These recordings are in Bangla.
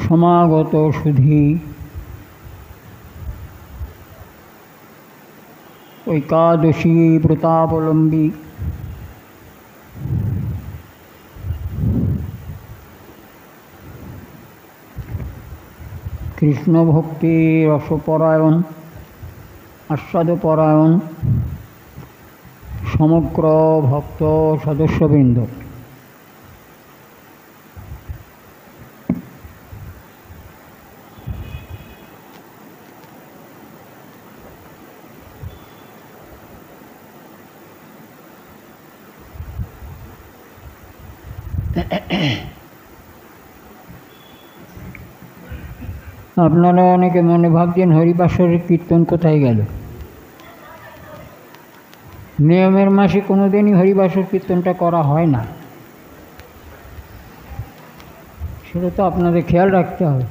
সমাগত সুধী ঐকাদশী ব্রতাবলম্বী কৃষ্ণ ভক্তি রসপরায়ণ আস্বাদপরায়ণ সমগ্র ভক্ত সদস্যবৃন্দ, আপনারা অনেকে মনে ভাবছেন হরিবাসরের কীর্তন কোথায় গেল। নিয়মের মাসে কোনো দিনই হরিবাসর কীর্তনটা করা হয় না, সেটা তো আপনাদের খেয়াল রাখতে হবে।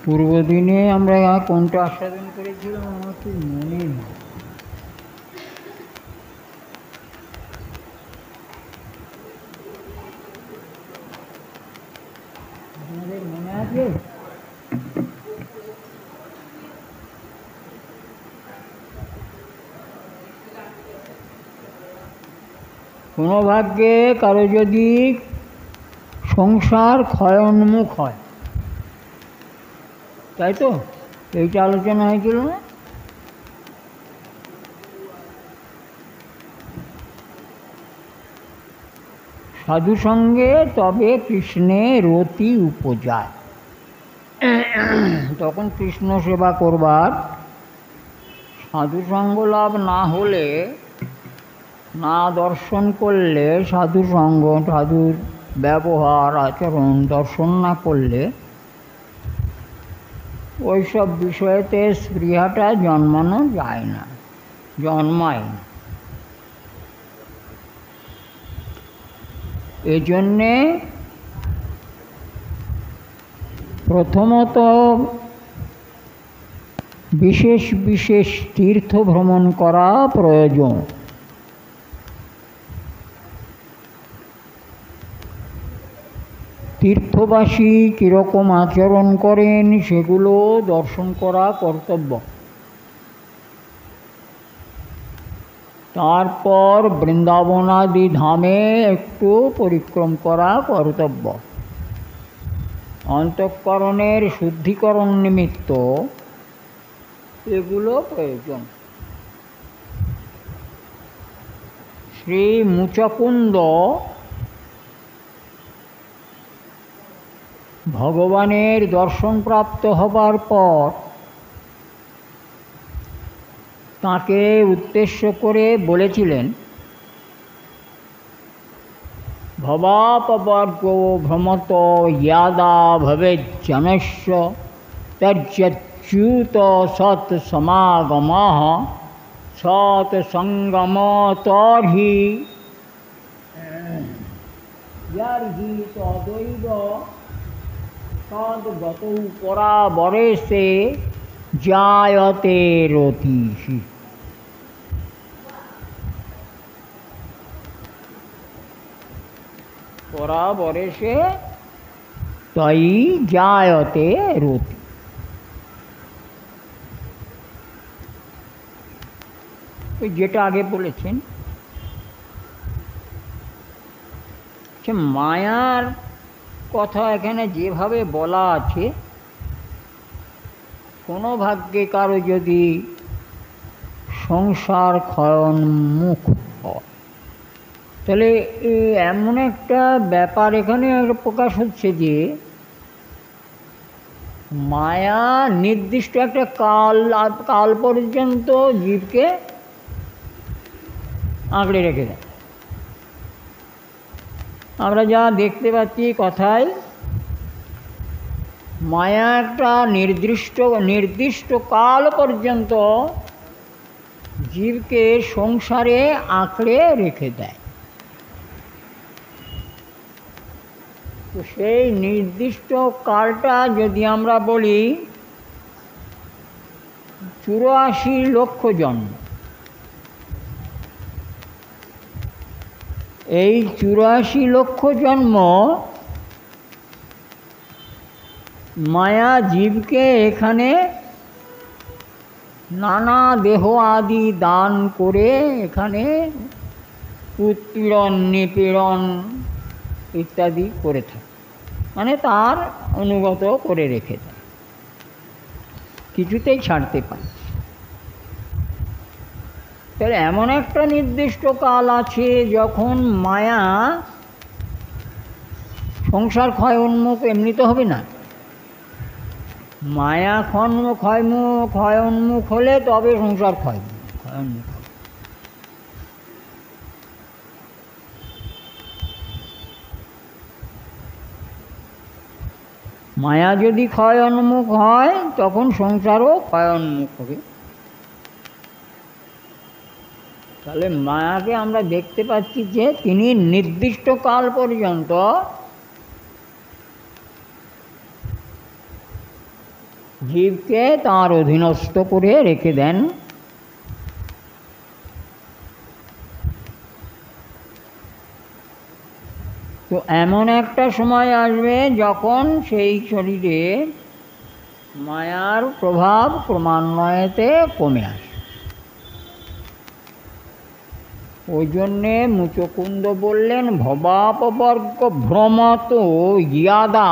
পূর্বদিনে আমরা কোনটা আস্বাদন করেছিলাম আমার ঠিক মনে নেই। আপনাদের মনে আছে? কোনো ভাগ্যে কারো যদি সংসার ক্ষয়োন্মুখ হয়, তাই তো এইটা আলোচনা হয়েছিল না? সাধু সঙ্গে তবে কৃষ্ণে রতি উপজায়। তখন কৃষ্ণ সেবা করবার সাধু সঙ্গ লাভ না হলে, না দর্শন করলে, সাধু সঙ্গ সাধুর ব্যবহার আচরণ দর্শন না করলে ওইসব বিষয়েতে স্পৃহাটা জন্মানো যায় না, জন্মায় না। এজন্যে প্রথমত বিশেষ বিশেষ তীর্থ ভ্রমণ করা প্রয়োজন। তীর্থবাসী কীরকম আচরণ করেন সেগুলো দর্শন করা কর্তব্য। তারপর বৃন্দাবনাদি ধামে একটু পরিক্রম করা কর্তব্য। অন্তঃকরণের শুদ্ধিকরণ নিমিত্ত এগুলো প্রয়োজন। শ্রী মুচকুন্দ ভগবানের দর্শন প্রাপ্ত হবার পর তাকে উদ্দেশ্য করে বলেছিলেন, ভবাপবর্গো ভ্রমত ইয়াদা ভবেজ্জনস্য তজ্জচ্যুত সৎ সমাগমঃ সৎ সঙ্গম তর্হি ইয়ার্হি তদৈব তদ্গতৌ পরাবরেশে জায়তে রতিঃ। পরাবরেশে তৈ জায়তে রতি। যেটা আগে বলেছেন, মায়ার কথা এখানে যেভাবে বলা আছে, কোনো ভাগ্যে কারো যদি সংসার ক্ষয়োন্মুখ হয়, তাহলে এমন একটা ব্যাপার এখানে প্রকাশ হচ্ছে যে মায়া নির্দিষ্ট একটা কাল পর্যন্ত জীবকে আঁকড়ে রেখে দেয়। আমরা যা দেখতে পাচ্ছি কথায়, মায়া একটা নির্দিষ্ট কাল পর্যন্ত জীবকে সংসারে আঁকড়ে রেখে দেয়। তো সেই নির্দিষ্ট কালটা যদি আমরা বলি 84 লক্ষ জন্ম, এই 84 লক্ষ জন্ম মায়া জীবকে এখানে নানা দেহ আদি দান করে এখানে উৎপীড়ন নিপীড়ন ইত্যাদি করে থাকে, মানে তার অনুগত করে রেখে দেয়, কিছুতেই ছাড়তে পারে। তাহলে এমন একটা নির্দিষ্ট কাল আছে যখন মায়া সংসার ক্ষয় উন্মুখ এমনিতে হবে না, মায়া ক্ষয় উন্মুখ হলে তবে সংসার ক্ষয় উন্মুখ হবে। মায়া যদি ক্ষয় উন্মুখ হয় তখন সংসারও ক্ষয় উন্মুখ হবে। তাহলে মায়াকে আমরা দেখতে পাচ্ছি যে তিনি নির্দিষ্ট কাল পর্যন্ত জীবকে তাঁর অধীনস্থ করে রেখে দেন। তো এমন একটা সময় আসবে যখন সেই শরীরে মায়ার প্রভাব ক্রমান্বয়েতে কমে আসে। ওই জন্যে মুচকুন্দ বললেন ভবাপবর্গ ভ্রমত ইয়াদা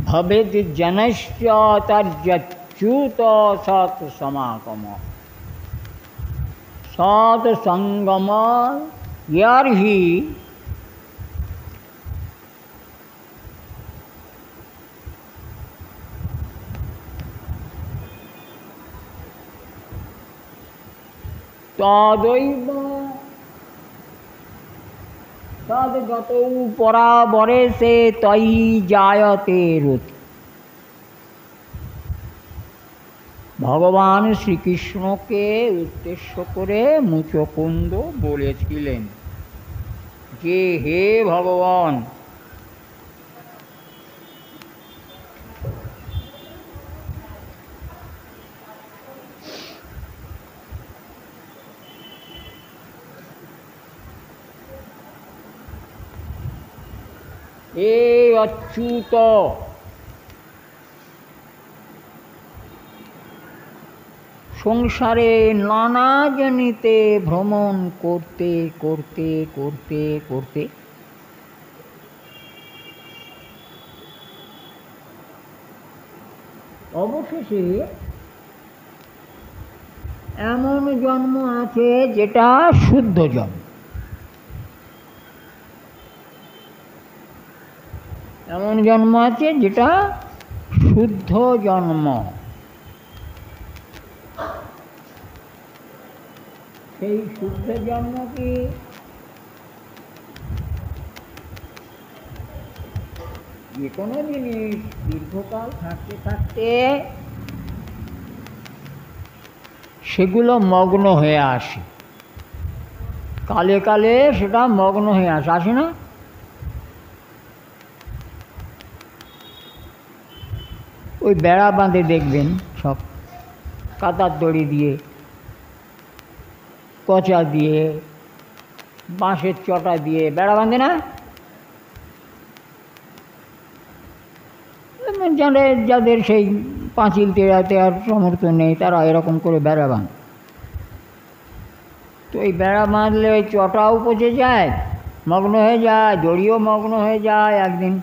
ভবেদ জনশ্চ তর্যচ্যুত সৎ সমাগম সৎ সঙ্গম ইয়ার্হি তদৈব তদ্গত পরাবরে সে তৈ জায়তে রতি। ভগবান শ্রীকৃষ্ণকে উদ্দেশ্য করে মুচকুন্দ বলেছিলেন যে হে ভগবান, এ অচ্যুত সংসারে নানা জনিতে ভ্রমণ করতে করতে করতে করতে অবশেষে এমন জন্ম আছে যেটা শুদ্ধ জন্ম, এমন জন্ম আছে যেটা শুদ্ধ জন্ম। সেই শুদ্ধ জন্ম কি যে কোনো জিনিস দীর্ঘকাল থাকতে থাকতে সেগুলো মগ্ন হয়ে আসে, কালে কালে সেটা মগ্ন হয়ে আসে না? ওই বেড়া বাঁধে দেখবেন সব কাতার দড়ি দিয়ে, কচা দিয়ে, বাঁশের চটা দিয়ে বেড়া বাঁধে না? যাদের সেই পাঁচিল তেড়াতে আর সমর্থ নেই তারা এরকম করে বেড়া বাঁধে। তো এই বেড়া বাঁধলে ওই চটাও পচে যায়, মগ্ন হয়ে যায়, দড়িও মগ্ন হয়ে যায়, একদিন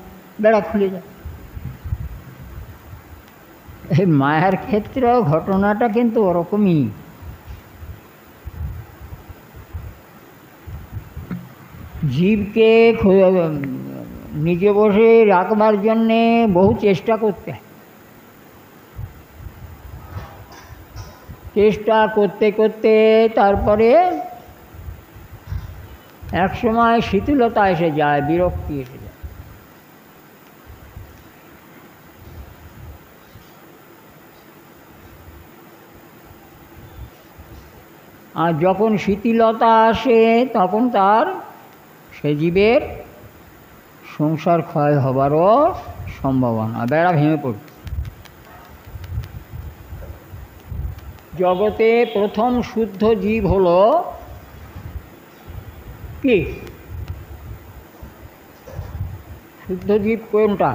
বেড়া খুলে যায়। এই মায়ার ক্ষেত্রেও ঘটনাটা কিন্তু ওরকমই। জীবকে নিজে বসে রাখবার জন্যে বহু চেষ্টা করতে হয়। চেষ্টা করতে করতে তারপরে একসময় শিথিলতা এসে যায়, বিরক্তি এসে যায়। আর যখন শিথিলতা আসে তখন তার সে জীবের সংসার ক্ষয় হবারও সম্ভাবনা, বেড়া ভেঙে পড়বে। জগতে প্রথম শুদ্ধ জীব হলো কি? শুদ্ধ জীব কোনটা?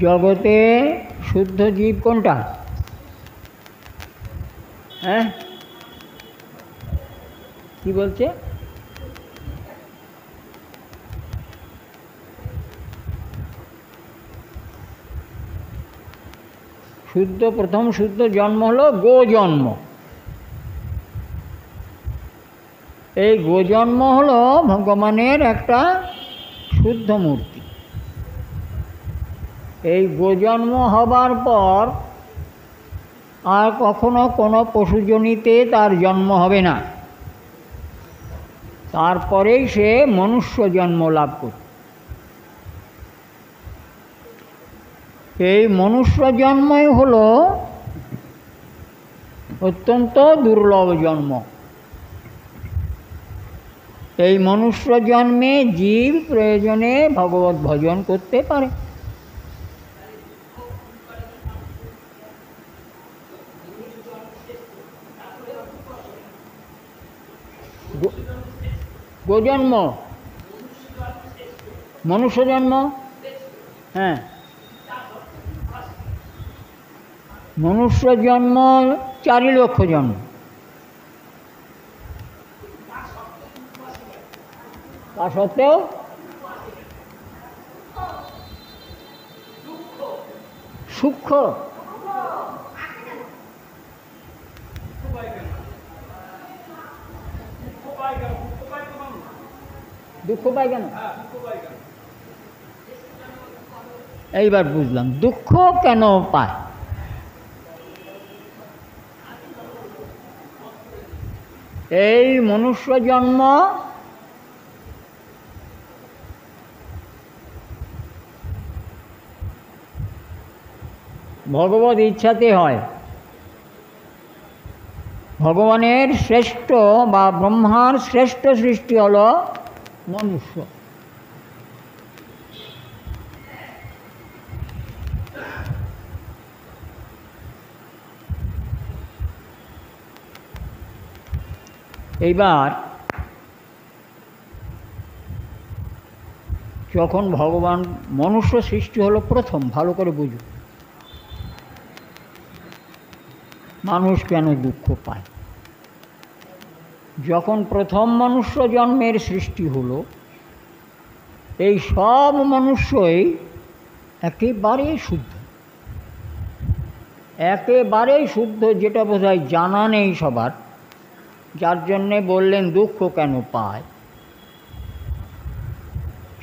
জগতে শুদ্ধ জীব কোনটা? হ্যাঁ, কি বলছে? শুদ্ধ প্রথম শুদ্ধ জন্ম হলো গো জন্ম। এই গো জন্ম হলো ভগবানের একটা শুদ্ধ মূর্তি। এই গো জন্ম হবার পর আর কখনো কোনো পশুজনিতে তার জন্ম হবে না, তারপরেই সে মনুষ্য জন্ম লাভ করবে। এই মনুষ্য জন্মই হলো অত্যন্ত দুর্লভ জন্ম। এই মনুষ্য জন্মে জীব প্রয়োজনে ভগবত ভজন করতে পারে। গোজন্ম, মনুষ্য জন্ম, হ্যাঁ, মনুষ্য জন্ম 4 লক্ষ জন্ম। তা সত্ত্বেও সূক্ষ্ম দুঃখ পায় কেন? এইবার বুঝলাম দুঃখ কেন পায়। এই মনুষ্য জন্ম ভগবত ইচ্ছাতে হয়। ভগবানের শ্রেষ্ঠ বা ব্রহ্মার শ্রেষ্ঠ সৃষ্টি হল মনুষ্য। এইবার যখন ভগবান মনুষ্য সৃষ্টি হলো প্রথম, ভালো করে বুঝুন মানুষ কেন দুঃখ পায়। যখন প্রথম মনুষ্য জন্মের সৃষ্টি হলো, এই সব মনুষ্যই একেবারেই শুদ্ধ, একেবারেই শুদ্ধ, যেটা বোধহয় জানা নেই সবার, যার জন্যে বললেন দুঃখ কেন পায়।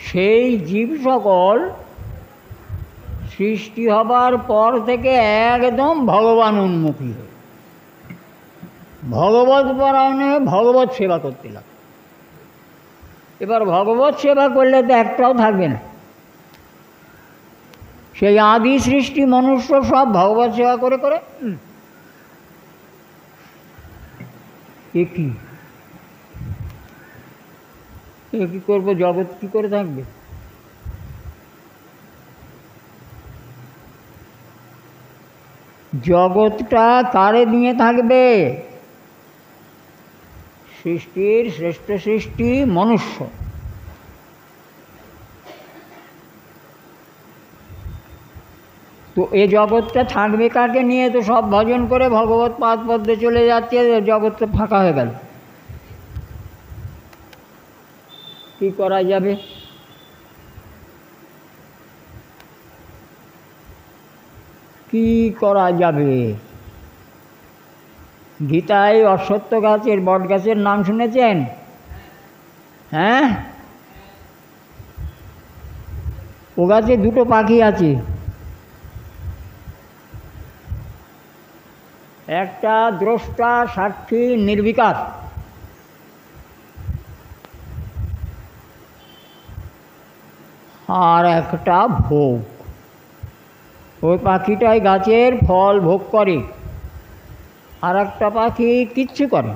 সেই জীব সকল সৃষ্টি হবার পর থেকে একদম ভগবান উন্মুখী হয়ে ভগবত পরায়ণে ভগবত সেবা করতে লাগে। এবার ভগবত সেবা করলে তো একটাও থাকবে না। সেই আদি সৃষ্টি মনুষ্য সব ভগবত সেবা করে করে কি করবো, জগৎ কি করে থাকবে? জগৎটা কারে নিয়ে থাকবে? সৃষ্টির শ্রেষ্ঠ সৃষ্টি মনুষ্য। তো এই জগৎটা থাকবে কাকে নিয়ে? তো সব ভজন করে ভগবত পাদ পদ্মে চলে যাচ্ছে, জগৎটা ফাঁকা হয়ে গেল। কি করা যাবে? কি করা যাবে? গীতায় অশ্বত্থ গাছের বট গাছের নাম শুনেছেন? হ্যাঁ, ও গাছে দুটো পাখি আছে, একটা দ্রষ্টা সাক্ষী নির্বিকার, আর একটা ভোগ। ওই পাখিটাই গাছের ফল ভোগ করে, আর একটা পাখি কিচ্ছু করে।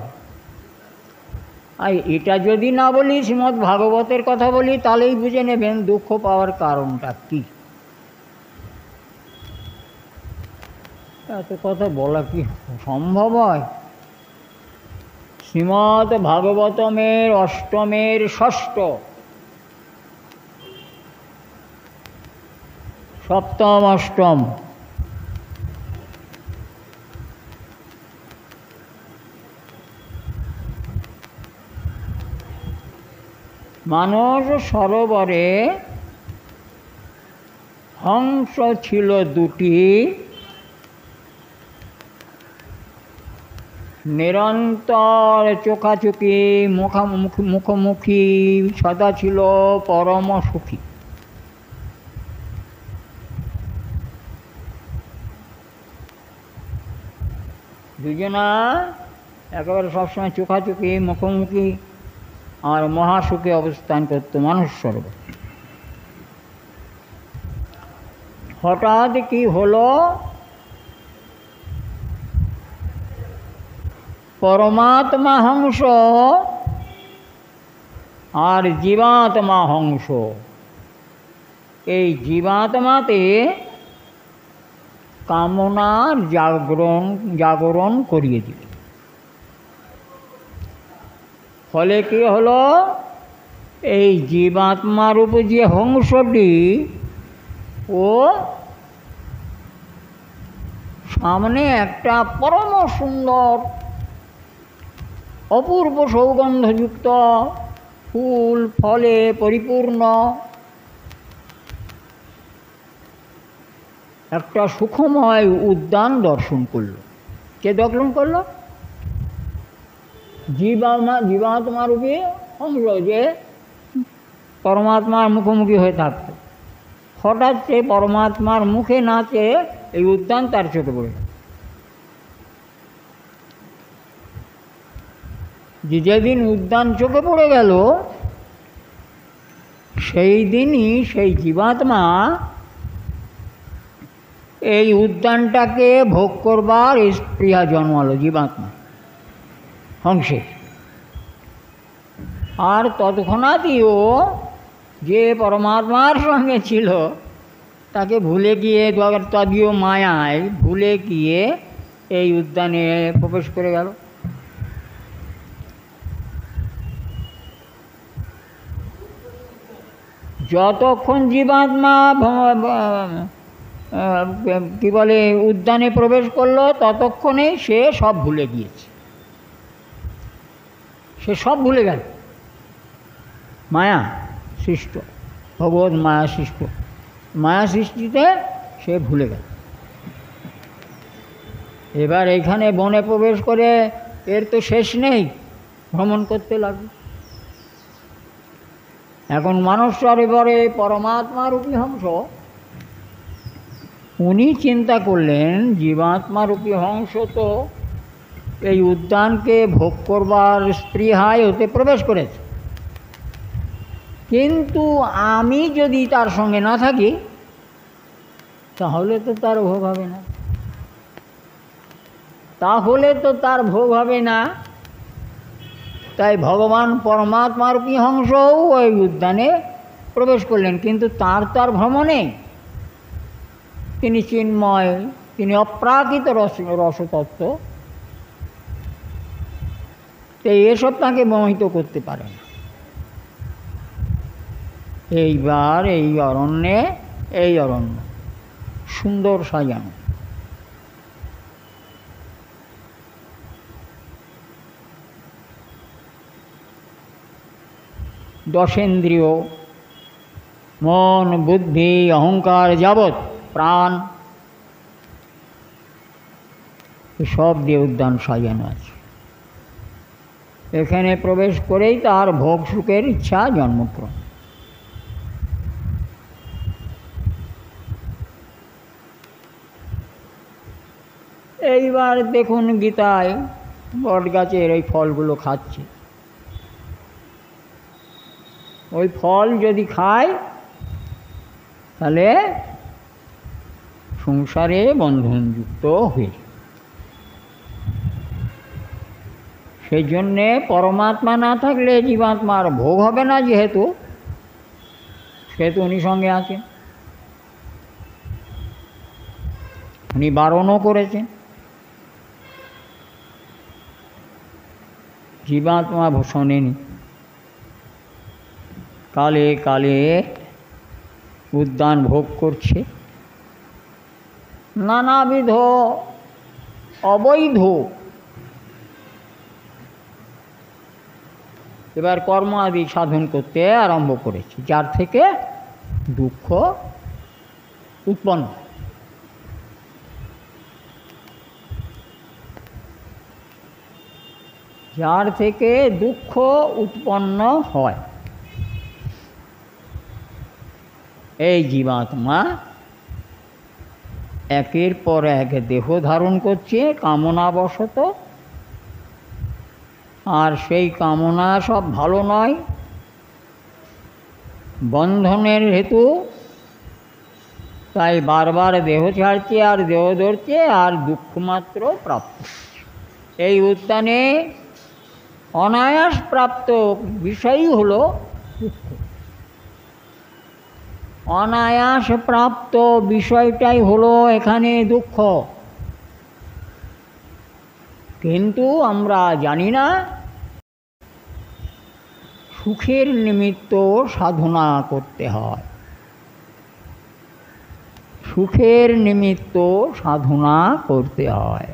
আর এটা যদি না বলি, শ্রীমদ্ ভাগবতের কথা বলি, তাহলেই বুঝে নেবেন দুঃখ পাওয়ার কারণটা কী। এত কথা বলা কি সম্ভব হয়? শ্রীমদ্ ভাগবতমের অষ্টমের ষষ্ঠ, সপ্তম অষ্টম, মানস সরোবরে হংস ছিল দুটি, নিরন্তর চোখাচোখি মুখোমুখি সদা ছিল পরম সুখী। দুজনা একেবারে সবসময় চোখাচোখি মুখোমুখি আর মহাসুখে অবস্থান করত মানস সরোবর। হঠাৎ কি হলো, পরমাত্মা হংস আর জীবাত্মা হংস, এই জীবাত্মাতে কামনার জাগরণ করিয়ে দিল। ফলে কি হলো, এই জীবাত্মারূপ যে হংসটি, ও সামনে একটা পরম সুন্দর অপূর্ব সৌগন্ধযুক্ত ফুল ফলে পরিপূর্ণ একটা সুখময় উদ্যান দর্শন করল। কে দর্শন করল? জীবাত্মারূপী অংশ, যে পরমাত্মার মুখোমুখি হয়ে থাকত। হঠাৎ সে পরমাত্মার মুখে না চেয়ে এই উদ্যান তার চোখে পড়ে গেল। যেদিন উদ্যান চোখে পড়ে গেল, সেই দিনই সেই জীবাত্মা এই উদ্যানটাকে ভোগ করবার স্পৃহা জন্মালো জীবাত্মা হংসে। আর তৎক্ষণাৎই ও যে পরমাত্মার সঙ্গে ছিল তাকে ভুলে গিয়ে, তদীয় মায়ায় ভুলে গিয়ে এই উদ্যানে প্রবেশ করে গেল। যতক্ষণ জীবাত্মা কি বলে উদ্যানে প্রবেশ করলো, ততক্ষণে সে সব ভুলে গিয়েছে। সে সব ভুলে গেল। মায়া সৃষ্ট, ভগবত মায়া সৃষ্ট, মায়া সৃষ্টিতে সে ভুলে গেল। এবার এখানে বনে প্রবেশ করে এর তো শেষ নেই, ভ্রমণ করতে লাগবে। এখন মানস সরোবরে পরমাত্মারূপী হংস, উনি চিন্তা করলেন জীবাত্মারূপী হংস তো এই উদ্যানকে ভোগ করবার স্পৃহায় হতে প্রবেশ করেছে, কিন্তু আমি যদি তার সঙ্গে না থাকি তাহলে তো তার ভোগ হবে না, তাই ভগবান পরমাত্মারূপী হংসও ওই উদ্যানে প্রবেশ করলেন, কিন্তু তার ভ্রমণে তিনি চিন্ময়, তিনি অপ্রাকৃত রসতত্ত্ব, তো এসব তাকে মোহিত করতে পারে না। এইবার এই অরণ্য সুন্দর সাজানো, দশেন্দ্রিয় মন বুদ্ধি অহংকার যাবৎ প্রাণ সব দিয়ে উদ্যান সাজানো আছে। এখানে প্রবেশ করেই তার ভোগ সুখের ইচ্ছা জন্মগ্রহণ। এইবার দেখুন গীতায় বট গাছের ওই ফলগুলো খাচ্ছে। ওই ফল যদি খায় তাহলে সংসারে বন্ধনযুক্ত হয়ে, সেই জন্যে পরমাত্মা না থাকলে জীবাত্মার ভোগ হবে না, যেহেতু সেহেতু উনি সঙ্গে আছেন। উনি বারণও করেছেন, জীবাত্মা শোনেনি। কালে কালে উদ্যান ভোগ করছে, নানাবিধ অবৈধ এবার কর্ম আদি সাধন করতে আরম্ভ করেছে, যার থেকে দুঃখ উৎপন্ন। যার থেকে দুঃখ উৎপন্ন হয়, এই জীবাত্মা একের পর এক দেহ ধারণ করছে কামনাবশত, আর সেই কামনা সব ভালো নয়, বন্ধনের হেতু। তাই বারবার দেহ ছাড়ছে আর দেহ ধরছে আর দুঃখ মাত্র প্রাপ্ত। এই উদ্যানে অনায়াস প্রাপ্ত বিষয়ই হলো দুঃখ। অনায়াস প্রাপ্ত বিষয়টাই হলো এখানে দুঃখ, কিন্তু আমরা জানি না সুখের নিমিত্ত সাধনা করতে হয়, সুখের নিমিত্ত সাধনা করতে হয়।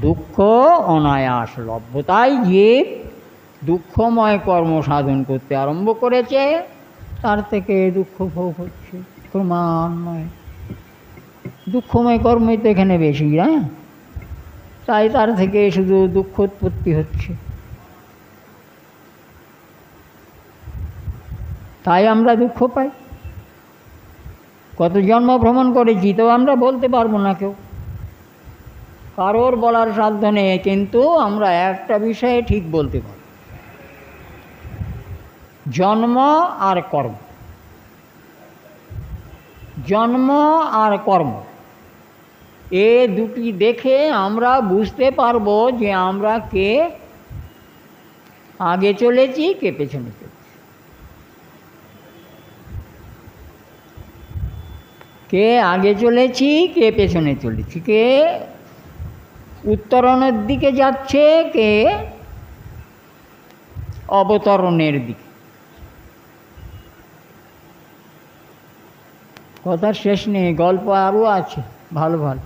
দুঃখ অনায়াস লভ্যতাই জীব দুঃখময় কর্ম সাধন করতে আরম্ভ করেছে, তার থেকে দুঃখ ভোগ হচ্ছে ক্রমান্বয়ে। দুঃখময় কর্মই তো এখানে বেশি, হ্যাঁ, তাই তার থেকে শুধু দুঃখ উৎপত্তি হচ্ছে। তাই আমরা দুঃখ পাই। কত জন্ম ভ্রমণ করেছি তো আমরা বলতে পারবো না, কেউ কারোর বলার সাধ্য নেই, কিন্তু আমরা একটা বিষয়ে ঠিক বলতে পারি, জন্ম আর কর্ম, জন্ম আর কর্ম এ দুটি দেখে আমরা বুঝতে পারবো যে আমরা কে আগে চলেছি কে পেছনে চলেছি। কে আগে চলেছি কে পেছনে চলেছি, কে উত্তরণের দিকে যাচ্ছে কে অবতরণের দিকে। কথার শেষ নেই, গল্প আরও আছে ভালো ভালো।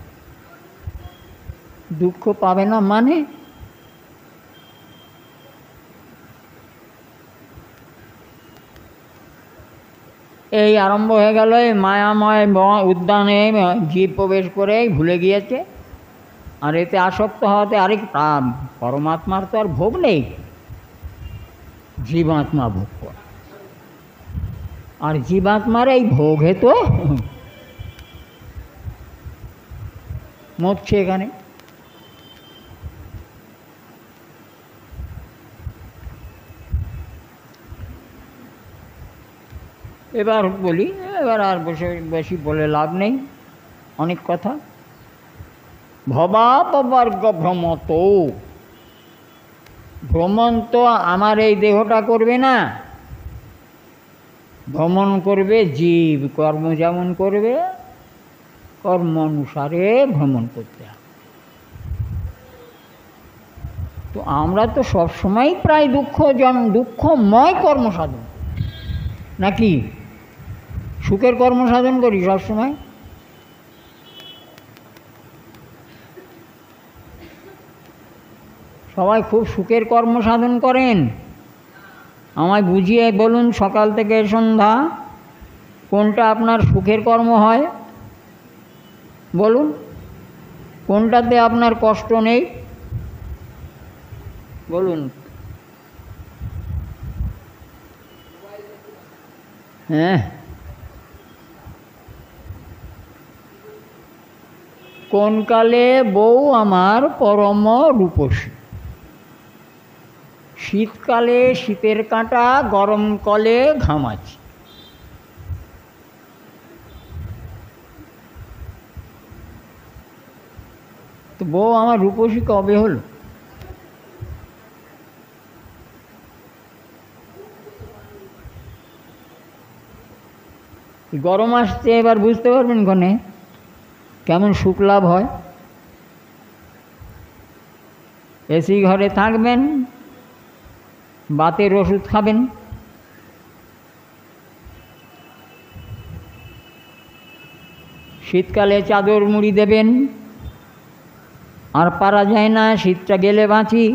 দুঃখ পাবে না মানে এই আরম্ভ হয়ে গেল। এই মায়াময় উদ্যানে জীব প্রবেশ করে ভুলে গিয়েছে, আর এতে আসক্ত হওয়াতে আরেক পরমাত্মার তো আর ভোগ নেই, জীবাত্মা ভোগ করে। আর জীবাত্মার এই ভোগ হেতু মরছে এখানে। এবার বলি, এবার আর বেশি বলে লাভ নেই, অনেক কথা। ভবাপবর্গ ভ্রমত, ভ্রমণ তো আমার এই দেহটা করবে না, ভ্রমণ করবে জীব। কর্ম যেমন করবে কর্ম অনুসারে ভ্রমণ করতে হবে। তো আমরা তো সবসময় প্রায় দুঃখময় কর্মসাধন, নাকি সুখের কর্মসাধন করি সবসময়? সবাই খুব সুখের কর্মসাধন করেন? আমায় বুঝিয়ে বলুন, সকাল থেকে সন্ধ্যা কোনটা আপনার সুখের কর্ম হয় বলুন। কোনটাতে আপনার কষ্ট নেই বলুন? হ্যাঁ, কোন কালে বউ আমার পরম রূপসী, শীতকালে শীতের কাঁটা, গরম কলে ঘামাচি। তো বউ আমার রূপসী কবে হলো? গরম আসছে, এবার বুঝতে পারবেন কোনে কেমন সুখ লাভ হয়। এসি ঘরে থাকবেন, বাতের ওষুধ খাবেন, শীতকালে চাদর মুড়ি দেবেন, আর পারা যায় না, শীতটা গেলে বাঁচি,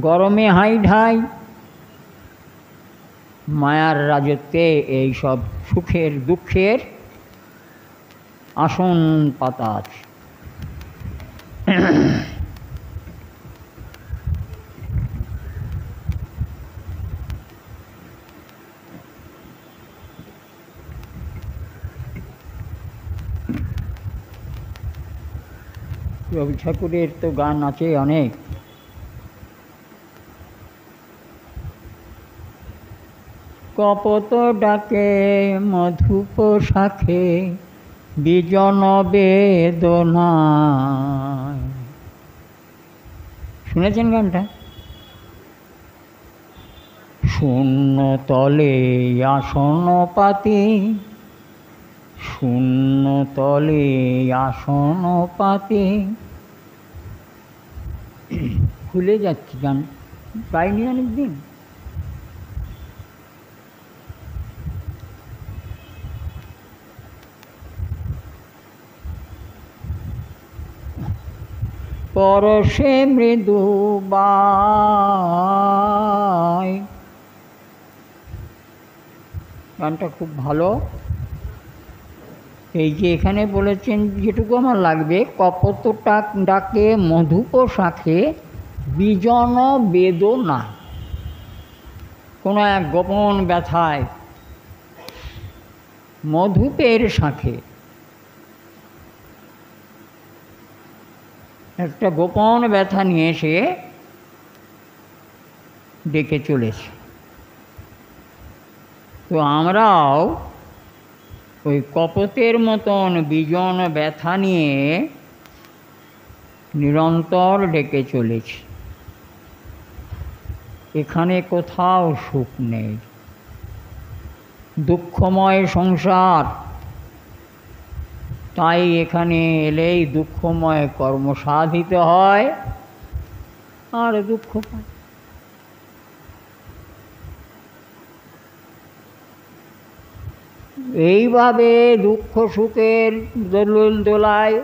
গরমে হাই ঢাই। মায়ার রাজত্বে এই সব সুখের দুঃখের আসন পাতা আছে। রবি ঠাকুরের তো গান আছে অনেক। কপত ডাকে মধুপ শাখে বিজন বেদনায়। শুনেছেন গানটা? শূন্য তলে আসন পাতি, শূন্য তলে আসন পাতি। ভুলে যাচ্ছি গান, গাইনি অনেকদিন। পরশে মৃদু বাই, গানটা খুব ভালো। এই যে এখানে বলেছেন, যেটুকু আমার লাগবে, কপত ডাকে মধুপ শাখে বিজন বেদনা। কোনো এক গোপন ব্যথায় মধুপের শাখে একটা গোপন ব্যথা নিয়ে এসে ডেকে চলেছে। তো আমরাও ওই কপতের মতন বিজন ব্যথা নিয়ে নিরন্তর ডেকে চলেছি। এখানে কোথাও সুখ নেই, দুঃখময় সংসার। তাই এখানে এলেই দুঃখময় কর্ম সাধিত হয় আর দুঃখ পায়। এইভাবে দুঃখ সুখের দোলন দোলায়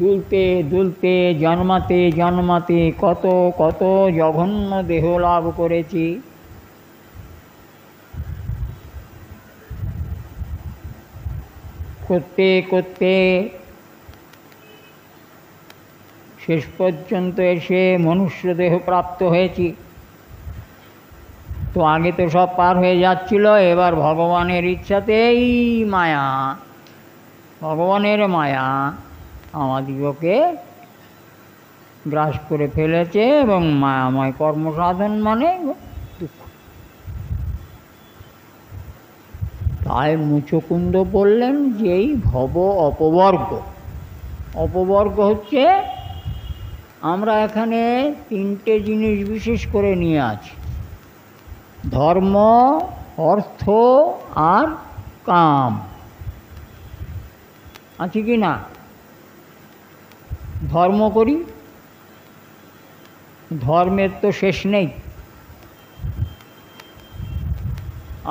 দুলতে দুলতে জন্মাতে জন্মাতে কত কত জঘন্য দেহ লাভ করেছি। করতে করতে শেষ পর্যন্ত এসে মনুষ্য দেহ প্রাপ্ত হয়েছি। তো আগে তো সব পার হয়ে যাচ্ছিল, এবার ভগবানের ইচ্ছাতেই মায়া, ভগবানের মায়া আমাদিগকে গ্রাস করে ফেলেছে, এবং মায়াময় কর্মসাধন মানে দুঃখ। তাই মুচকুন্দ বললেন যে এই ভব অপবর্গ। অপবর্গ হচ্ছে আমরা এখানে তিনটে জিনিস বিশেষ করে নিয়ে আছি, ধর্ম, অর্থ আর কাম। আছে কি না? ধর্ম করি, ধর্মের তো শেষ নেই।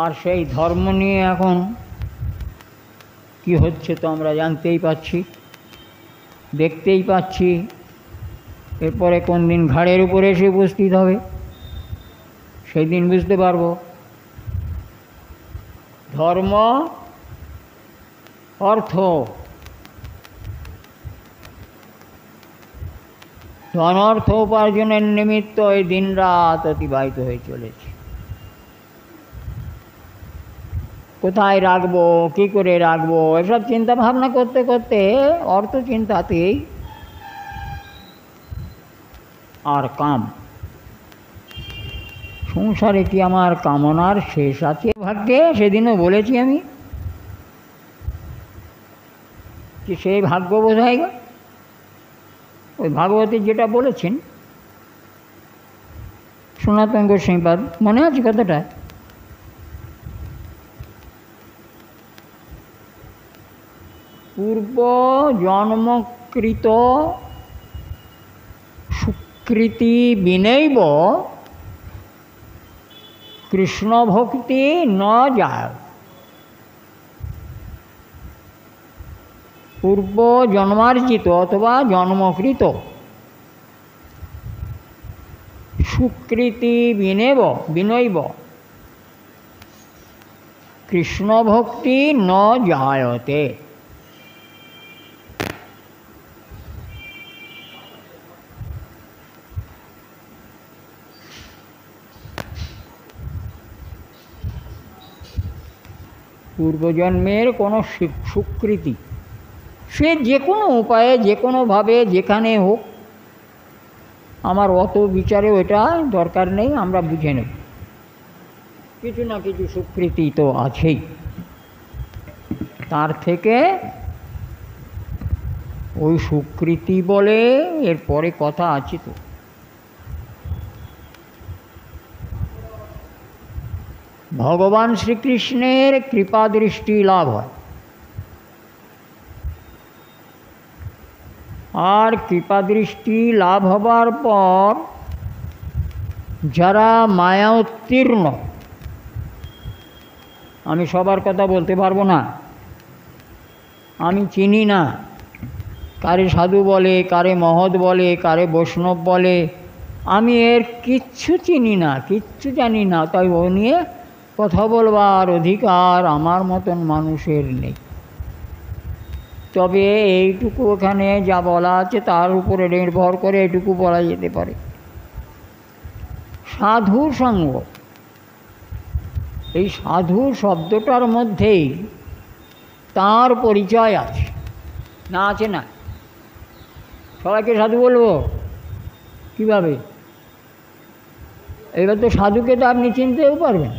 আর সেই ধর্ম নিয়ে এখন কি হচ্ছে তো আমরা জানতেই পাচ্ছি, দেখতেই পাচ্ছি। এরপরে কোন দিন ঘাড়ের উপরে এসে উপস্থিত হবে, সেই দিন বুঝতে পারবো। ধর্ম অর্থ ধন অর্থ উপার্জনের নিমিত্ত এই দিন রাত অতিবাহিত হয়ে চলেছে। কোথায় রাখবো, কী করে রাখবো, এসব চিন্তা ভাবনা করতে করতে অর্থ চিন্তাতেই আর কাম। সংসারে কি আমার কামনার শেষ আছে ভাগ্যে? সেদিনও বলেছি আমি যে সেই ভাগ্য বোঝায় গো। ওই ভাগবতী যেটা বলেছেন সনাতন গোস্বামীপাদ, মনে আছে কথাটা? পূর্ব জন্মকৃত সুকৃতি বিনৈব কৃষ্ণ ভক্তি ন যায়। পূর্ব জন্মার্জিত অথবা জন্মকৃত সুকৃতি বিনৈব কৃষ্ণ ভক্তি ন জায়তে। পূর্বজন্মের কোনো সুকৃতি সে যে কোনো উপায়ে যে কোনোভাবে যেখানে হোক, আমার অত বিচারে ওটা দরকার নেই, আমরা বুঝে নেব কিছু না কিছু সুকৃতি তো আছেই। তার থেকে ওই সুকৃতি বলে এরপরে কথা আছে তো। ভগবান শ্রীকৃষ্ণের কৃপা দৃষ্টি লাভ হয়, আর কৃপা দৃষ্টি লাভ হবার পর যারা মায়া উত্তীর্ণ, আমি সবার কথা বলতে পারবো না, আমি চিনি না কারে সাধু বলে, কারে মহৎ বলে, কারে বৈষ্ণব বলে, আমি এর কিচ্ছু চিনি না, কিচ্ছু জানি না, তাই ও নিয়ে কথা বলবার অধিকার আমার মতন মানুষের নেই। তবে এইটুকু ওখানে যা বলা আছে তার উপরে নির্ভর করে এটুকু বলা যেতে পারে, সাধু সঙ্গ, এই সাধু শব্দটার মধ্যেই তার পরিচয় আছে, না আছে না? সবাইকে সাধু বলবো কীভাবে? এবার তো সাধুকে তো আপনি চিনতেও পারবেন,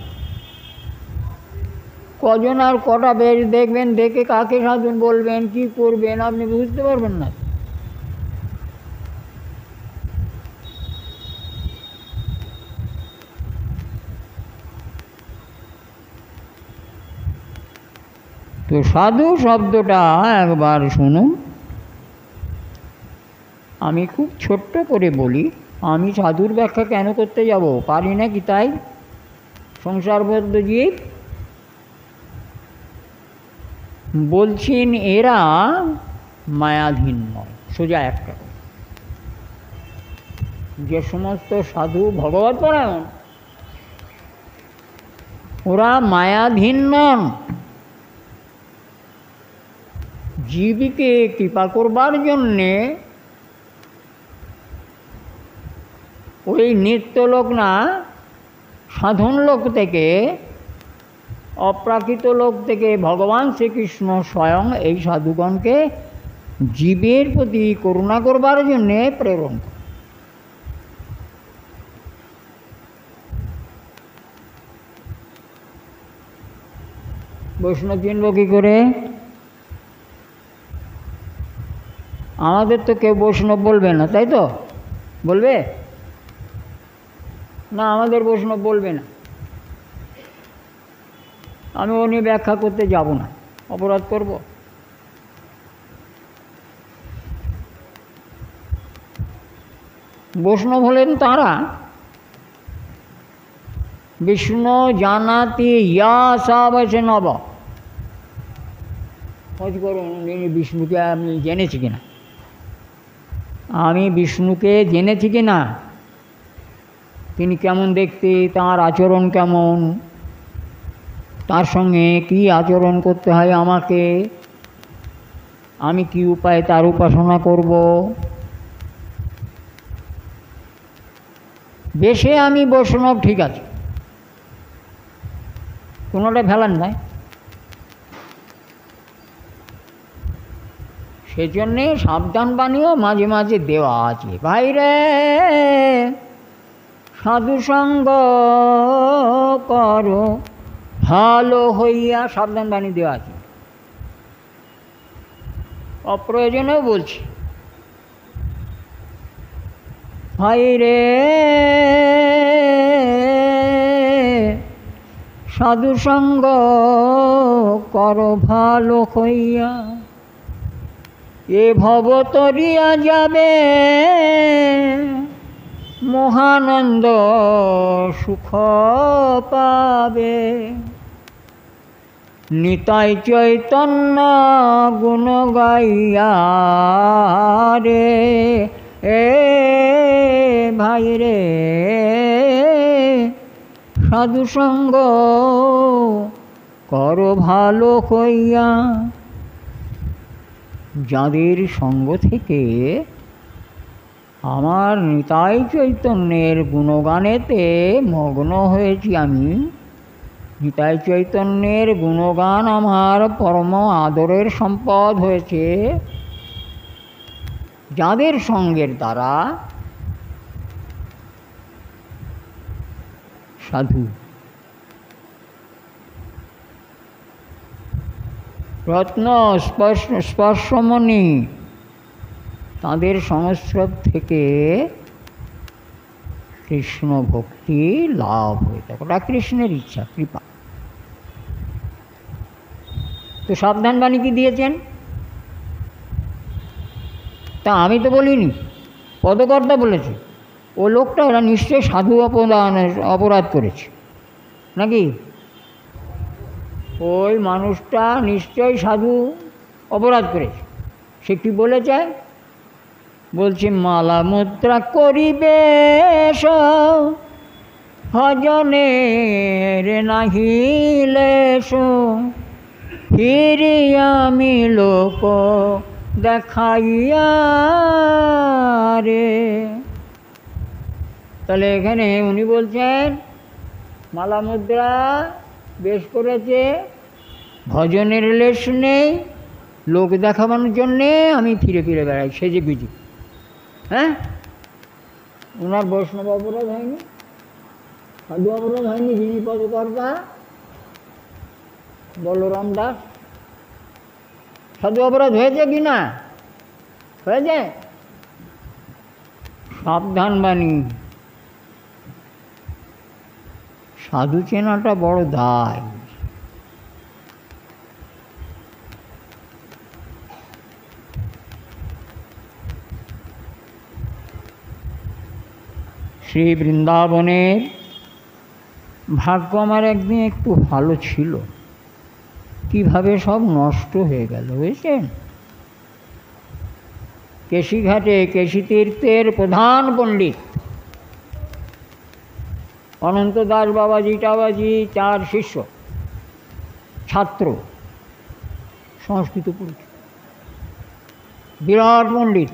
কজন আর কটা বেশ দেখবেন, দেখে কাকে সাধু বলবেন, কি করবেন আপনি বুঝতে পারবেন না। তো সাধু শব্দটা একবার শুনুন, আমি খুব ছোট্ট করে বলি। আমি সাধুর ব্যাখ্যা কেন করতে যাব, পারি না কি তাই? সংসারবদ্ধ জীব বলছেন এরা মায়াধীন নয়, সোজা একটা। যে সমস্ত সাধু ভগবত পরায়ণ ওরা মায়াধীন নন, জীবকে কৃপা করবার জন্যে ওই নিত্যলোক না, সাধন লোক থেকে, অপ্রাকৃত লোক থেকে ভগবান শ্রীকৃষ্ণ স্বয়ং এই সাধুগণকে জীবের প্রতি করুণা করবার জন্যে প্রেরণ করে। বৈষ্ণব চিনব কী করে? আমাদের তো কেউ বৈষ্ণব বলবে না, তাই তো? বলবে না, আমাদের বৈষ্ণব বলবে না। আমি ও নিয়ে ব্যাখ্যা করতে যাব না, অপরাধ করব। বৈষ্ণব হলেন তারা বিষ্ণু জানাতি ইয়া সাবসে নব। খোঁজ করুন বিষ্ণুকে আপনি জেনেছি কিনা। আমি বিষ্ণুকে জেনেছি কি না, তিনি কেমন দেখতে, তাঁর আচরণ কেমন, তার সঙ্গে কি আচরণ করতে হয় আমাকে, আমি কি উপায়ে তার উপাসনা করব। বেশে আমি বৈষ্ণব, ঠিক আছে, কোনোটা ফেলার নাই। সেজন্যে সাবধান বাণীও মাঝে মাঝে দেওয়া আছে। ভাইরে সাধু সঙ্গ করো ভালো হইয়া, সাবধান বাণী দেওয়া আছে। অপ্রয়োজনেও বলছি, ভাইরে সাধু সঙ্গ করো ভালো হইয়া, এ ভব তরিয়া যাবে মহানন্দ সুখ পাবে। নিতাই চৈতন্য গুণ গাইয়া রে এ ভাই রে সাধু সঙ্গ করো ভালো হইয়া। যাদের সঙ্গ থেকে আমার নিতাই চৈতন্যের গুণগানেতে মগ্ন হয়েছি আমি, নিতাই চৈতন্যের গুণগান আমার পরম আদরের সম্পদ হয়েছে, যাদের সঙ্গের দ্বারা সাধু রত্ন স্পর্শমণি, তাদের সংস্রব থেকে কৃষ্ণ ভক্তি লাভ হয়ে থাকে, ওটা কৃষ্ণের ইচ্ছা, কৃপা। তো সাবধান বাণী কি দিয়েছেন, তা আমি তো বলিনি, পদকর্তা বলেছে। ও লোকটা ওরা নিশ্চয়ই সাধু অপরাধ করেছে নাকি, ওই মানুষটা নিশ্চয়ই সাধু অপরাধ করেছে। সে কি বলেছে, বলছে মালা মুদ্রা করিবে ভজনের নাহিলেশ, ফিরিয়া আমি লোক দেখাইয়া রে। তাহলে এখানে উনি বলছেন মালা মুদ্রা বেশ করেছে, ভজনের লেশ নেই, লোক দেখানোর জন্যে আমি ফিরে ফিরে বেড়াই সেজে গুজি। হ্যাঁ, ওনার বৈষ্ণব অপরাধ হয়নি, সাধু অপরাধ হয়নি। যিনি পদকর্তা বলরাম দাস, সাধু অপরাধ হয়েছে কি না, হয়েছে। সাবধান বাণী, সাধু চেনাটা বড় দায়। শ্রী বৃন্দাবনের ভাগ্য আমার একদিন একটু ভালো ছিল, কিভাবে সব নষ্ট হয়ে গেল বুঝছেন। কেশিঘাটে কেশি তীর্থের প্রধান পণ্ডিত অনন্ত দাস বাবাজি টাবাজি, 4 শিষ্য ছাত্র, সংস্কৃত পড়ছে, বিরাট পণ্ডিত।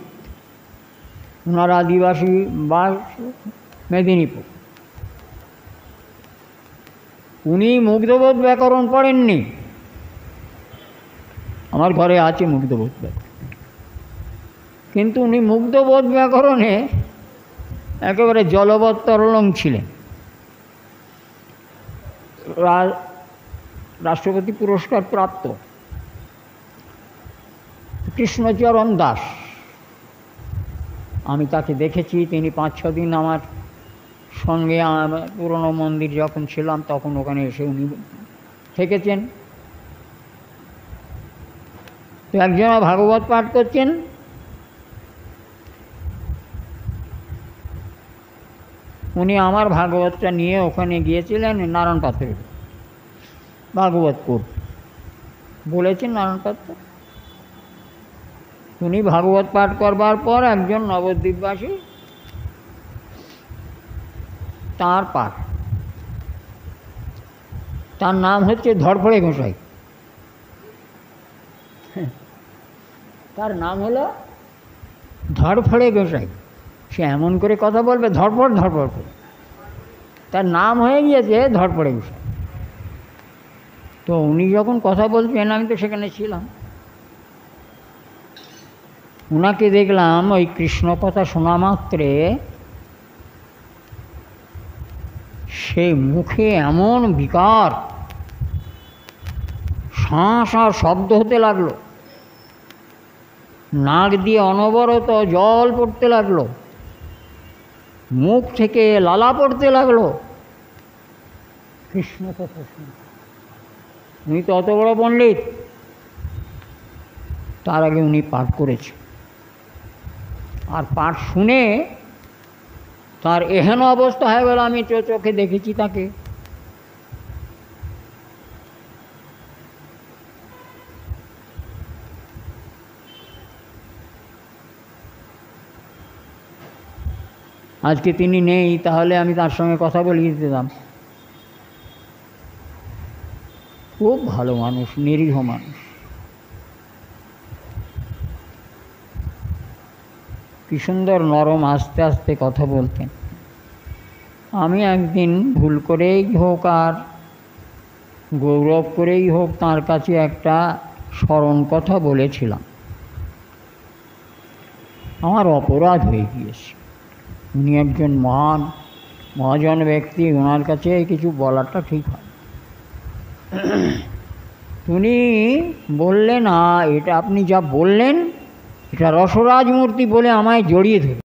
ওনার আদিবাসী বাস মেদিনীপুর। উনি মুগ্ধবোধ ব্যাকরণ পড়েননি, আমার ঘরে আছে মুগ্ধবোধ ব্যাকরণ, কিন্তু উনি মুগ্ধবোধ ব্যাকরণে একেবারে জলবৎ তরলং ছিলেন। রাষ্ট্রপতি পুরস্কার প্রাপ্ত কৃষ্ণচরণ দাস, আমি তাকে দেখেছি। তিনি 5-6 দিন আমার সঙ্গে পুরনো মন্দির যখন ছিলাম তখন ওখানে এসে উনি থেকেছেন। তো একজন ভাগবত পাঠ করছেন, উনি আমার ভাগবতটা নিয়ে ওখানে গিয়েছিলেন নারায়ণ পাত্রের ভাগবত করতে বলেছেন। নারায়ণ পাত্র উনি ভাগবত পাঠ করবার পর একজন নবদ্বীপবাসী তাঁর পাঠ, তার নাম হচ্ছে ধরফড়ে গোসাই। তার নাম হলো ধরফড়ে গোসাই। সে এমন করে কথা বলবে ধরপড় ধরপড় করে, তার নাম হয়ে গিয়েছে ধরফড়ে গোসাই। তো উনি যখন কথা বলছেন আমি তো সেখানে ছিলাম, ওনাকে দেখলাম ওই কৃষ্ণ কথা শোনা মাত্রে সে মুখে এমন বিকার শাঁস আর শব্দ হতে লাগলো, নাক দিয়ে অনবরত জল পড়তে লাগলো, মুখ থেকে লালা পড়তে লাগলো। কৃষ্ণ কথা শুনে উনি তো অত বড় পণ্ডিত, তার আগে উনি পাঠ করেছে, আর পাঠ শুনে তার এহেন অবস্থা হয়ে গেল, আমি চোখে দেখেছি তাকে। আজকে তিনি নেই, তাহলে আমি তার সঙ্গে কথা বলিয়ে দিতাম। খুব ভালো মানুষ, নিরীহ মানুষ, কি সুন্দর নরম আস্তে আস্তে কথা বলতেন। আমি একদিন ভুল করেই হোক আর গৌরব করেই হোক তাঁর কাছে একটা স্মরণ কথা বলেছিলাম, আমার অপরাধ হয়ে গিয়েছে। উনি একজন মহাজন ব্যক্তি, ওনার কাছে কিছু বলাটা ঠিক হয়। উনি বললেন, এটা আপনি যা বললেন এটা রসরাজ মূর্তি বলে আমায় জড়িয়ে ধরে